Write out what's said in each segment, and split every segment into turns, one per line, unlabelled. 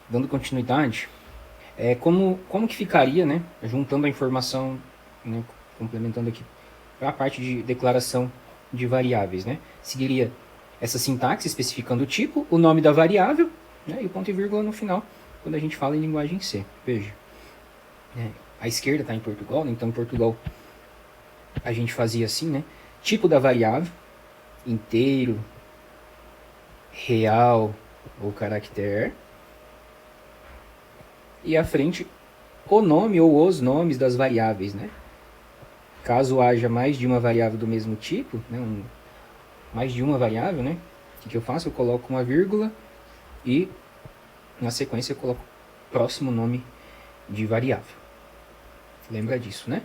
dando continuidade, como que ficaria, né, juntando a informação, né, complementando aqui para a parte de declaração de variáveis, né? Seguiria essa sintaxe especificando o tipo, o nome da variável, né, e o ponto e vírgula no final, quando a gente fala em linguagem C. Veja, a esquerda está em Portugal, né, então em Portugal a gente fazia assim, né? Tipo da variável, inteiro, real ou caractere, e à frente o nome ou os nomes das variáveis, né? Caso haja mais de uma variável do mesmo tipo, né, mais de uma variável, né, o que eu faço? Eu coloco uma vírgula e na sequência eu coloco o próximo nome de variável. Lembra disso, né?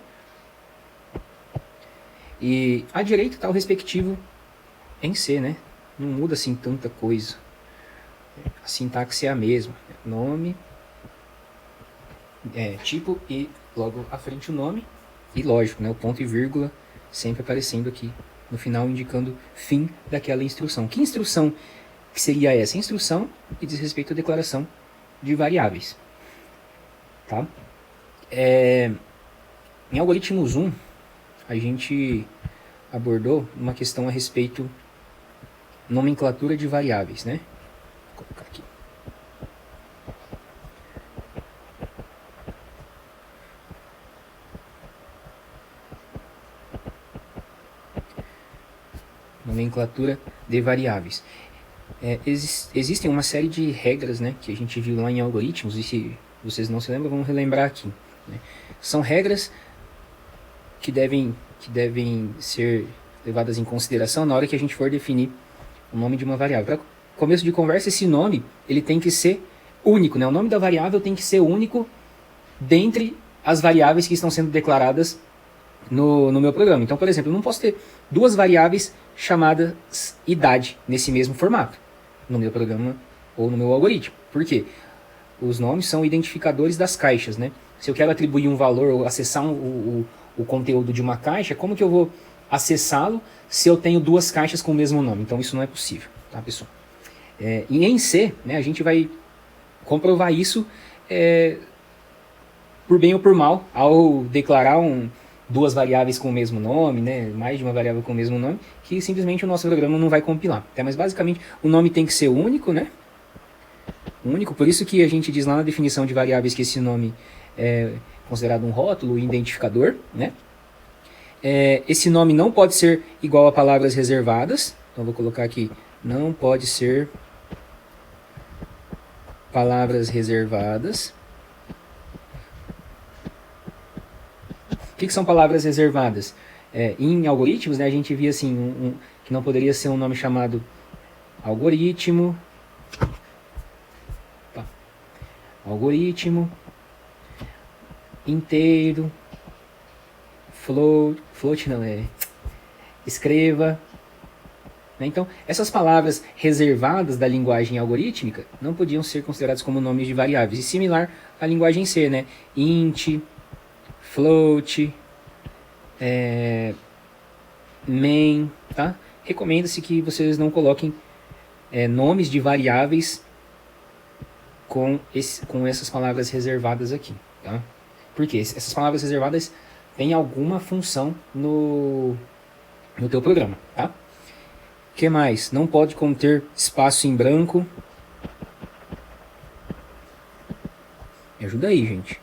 E à direita está o respectivo em C, né? Não muda assim tanta coisa. A sintaxe é a mesma. Nome, tipo e logo à frente o nome. E lógico, né, o ponto e vírgula sempre aparecendo aqui no final, indicando fim daquela instrução. Que instrução que seria essa? Instrução que diz respeito à declaração de variáveis. Tá? Em algoritmos 1, a gente abordou uma questão a respeito nomenclatura de variáveis, né? Vou colocar aqui. Nomenclatura de variáveis. Existem uma série de regras, né, que a gente viu lá em algoritmos, e se vocês não se lembram, vamos relembrar aqui. Né? São regras que devem ser levadas em consideração na hora que a gente for definir o nome de uma variável. Para começo de conversa, esse nome ele tem que ser único, né? O nome da variável tem que ser único dentre as variáveis que estão sendo declaradas no meu programa. Então, por exemplo, eu não posso ter duas variáveis chamadas idade nesse mesmo formato no meu programa ou no meu algoritmo. Por quê? Os nomes são identificadores das caixas, né? Se eu quero atribuir um valor ou acessar o conteúdo de uma caixa, como que eu vou acessá-lo se eu tenho duas caixas com o mesmo nome? Então isso não é possível, tá, pessoal? E em C, né, a gente vai comprovar isso por bem ou por mal, ao declarar duas variáveis com o mesmo nome, né, mais de uma variável com o mesmo nome, que simplesmente o nosso programa não vai compilar. Mas basicamente o nome tem que ser único, né? Único, por isso que a gente diz lá na definição de variáveis que esse nome é considerado um rótulo, identificador, né? Esse nome não pode ser igual a palavras reservadas, então vou colocar aqui, não pode ser palavras reservadas. O que são palavras reservadas? Em algoritmos, né, a gente via assim, que não poderia ser um nome chamado algoritmo, inteiro, float não é, escreva. Né? Então, essas palavras reservadas da linguagem algorítmica não podiam ser consideradas como nomes de variáveis. E similar à linguagem C, né? Int, float, main, tá? Recomenda-se que vocês não coloquem nomes de variáveis com essas palavras reservadas aqui, tá? Porque essas palavras reservadas têm alguma função no teu programa, tá? O que mais? Não pode conter espaço em branco. Me ajuda aí, gente.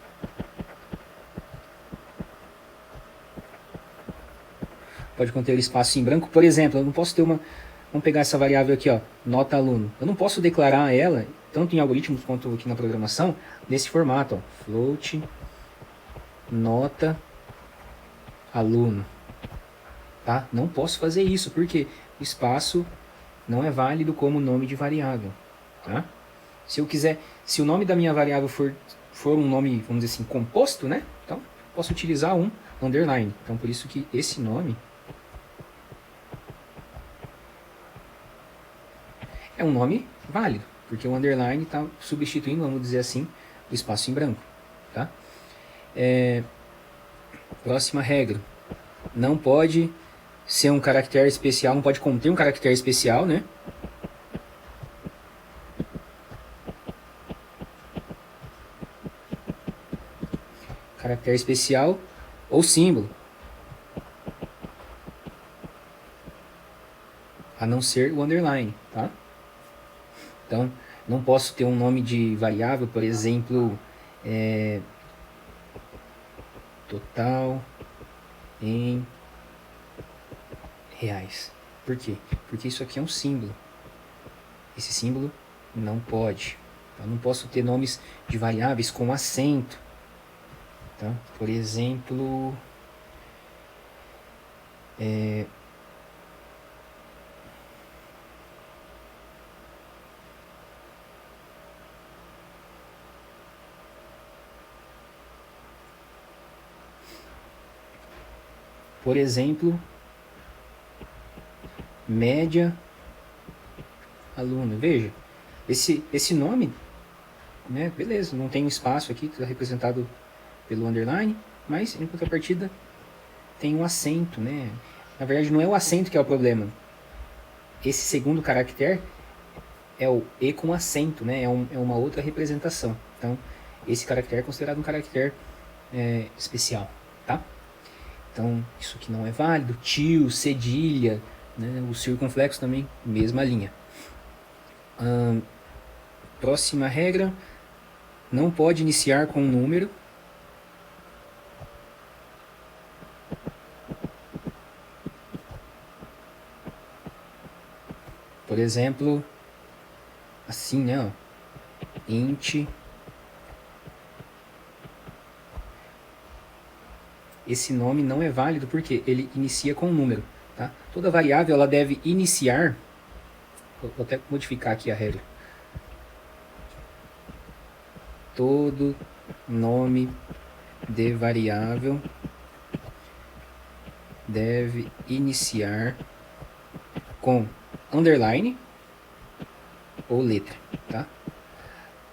Pode conter espaço em branco. Por exemplo, eu não posso ter uma... Vamos pegar essa variável aqui, ó, nota aluno. Eu não posso declarar ela, tanto em algoritmos quanto aqui na programação, nesse formato, ó, float nota aluno. Tá? Não posso fazer isso, porque o espaço não é válido como nome de variável. Tá? Se eu quiser, se o nome da minha variável for um nome, vamos dizer assim, composto, né? Então, posso utilizar um underline. Então, por isso que esse nome é um nome válido, porque o underline está substituindo, vamos dizer assim, o espaço em branco. Tá? Próxima regra. Não pode ser um caractere especial, não pode conter um caractere especial, né? caractere especial ou símbolo, a não ser o underline, tá? Então, não posso ter um nome de variável, por exemplo, total em reais. Por quê? Porque isso aqui é um símbolo. Esse símbolo não pode. Eu não posso ter nomes de variáveis com acento. Tá? Por exemplo, média aluno. Veja, esse nome, né, beleza, não tem um espaço aqui, está representado pelo underline, mas em contrapartida tem um acento, né? Na verdade, não é o acento que é o problema. Esse segundo caractere é o E com acento, né? É uma outra representação. Então, esse caractere é considerado um caractere especial, tá? Então, isso aqui não é válido. Tio, cedilha, né? O circunflexo também, mesma linha. Próxima regra, não pode iniciar com um número. Por exemplo, assim, né? Ó, int. Esse nome não é válido porque ele inicia com um número. Tá? Toda variável ela deve iniciar. Vou até modificar aqui a regra. Todo nome de variável deve iniciar com underline ou letra, tá?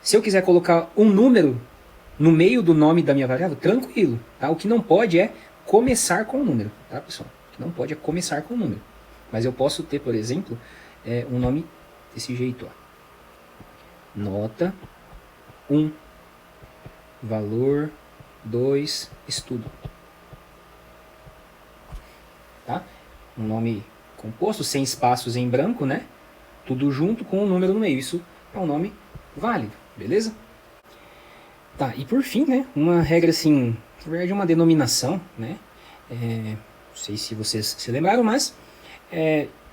Se eu quiser colocar um número no meio do nome da minha variável, tranquilo, tá? O que não pode é começar com um número, tá, pessoal? O que não pode é começar com um número. Mas eu posso ter, por exemplo, um nome desse jeito, ó. Nota 1, valor 2, estudo. Tá? Um nome composto, sem espaços em branco, né? Tudo junto com um número no meio. Isso é um nome válido, beleza? Tá, e por fim, né? Uma regra assim, na verdade uma denominação, né? Não sei se vocês se lembraram, mas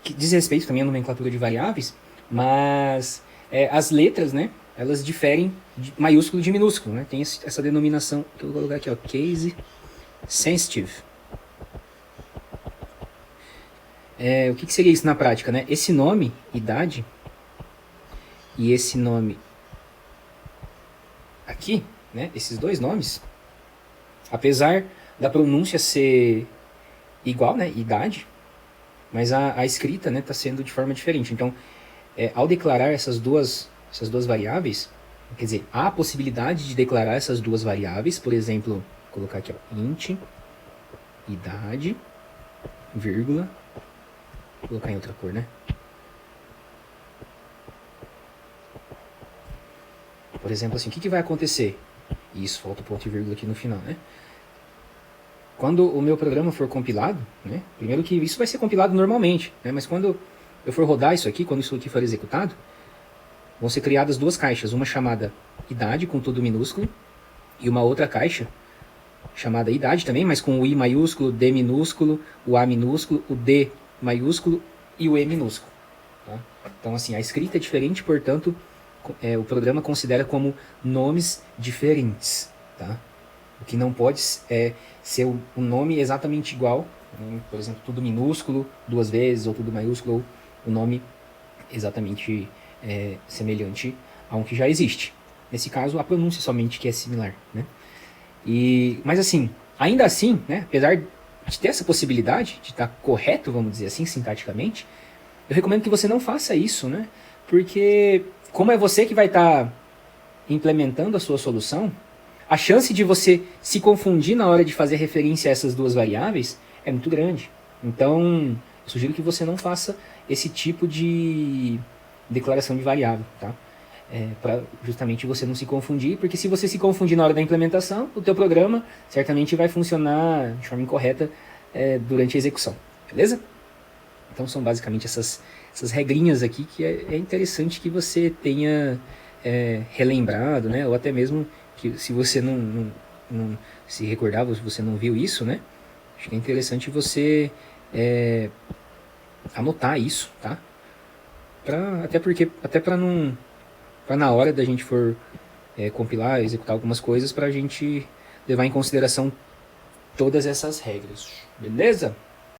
que diz respeito também à nomenclatura de variáveis, mas as letras, né? Elas diferem de maiúsculo e de minúsculo, né? Tem essa denominação que eu vou colocar aqui, ó, case sensitive. O que seria isso na prática, né? Esse nome, idade, e esse nome aqui, né? Esses dois nomes, apesar da pronúncia ser igual, né? Idade, mas a escrita, né? Tá sendo de forma diferente. Então, ao declarar essas duas variáveis, quer dizer, há a possibilidade de declarar essas duas variáveis, por exemplo, vou colocar aqui, ó, int, idade, vírgula, vou colocar em outra cor, né? Por exemplo, assim, o que vai acontecer? Isso, falta o ponto e vírgula aqui no final, né? Quando o meu programa for compilado, né? Primeiro que isso vai ser compilado normalmente, né? Mas quando eu for rodar isso aqui, quando isso aqui for executado, vão ser criadas duas caixas, uma chamada idade, com tudo minúsculo, e uma outra caixa chamada idade também, mas com o I maiúsculo, D minúsculo, o A minúsculo, o D maiúsculo e o E minúsculo. Tá? Então, assim, a escrita é diferente, portanto, o programa considera como nomes diferentes. Tá? O que não pode ser um nome exatamente igual, né? Por exemplo, tudo minúsculo duas vezes, ou tudo maiúsculo, ou o nome exatamente semelhante a um que já existe. Nesse caso, a pronúncia somente que é similar. Né? Mas assim, ainda assim, né, apesar de ter essa possibilidade de estar correto, vamos dizer assim, sintaticamente, eu recomendo que você não faça isso, né? Porque como é você que vai estar implementando a sua solução, a chance de você se confundir na hora de fazer referência a essas duas variáveis é muito grande. Então, eu sugiro que você não faça esse tipo de declaração de variável, tá? para justamente você não se confundir, porque se você se confundir na hora da implementação, o teu programa certamente vai funcionar de forma incorreta durante a execução, beleza? Então são basicamente essas regrinhas aqui que é interessante que você tenha relembrado, né? Ou até mesmo que se você não se recordava, se você não viu isso, né? Acho que é interessante você anotar isso, tá? Até para não, para na hora da gente for compilar, executar algumas coisas, para a gente levar em consideração todas essas regras, beleza?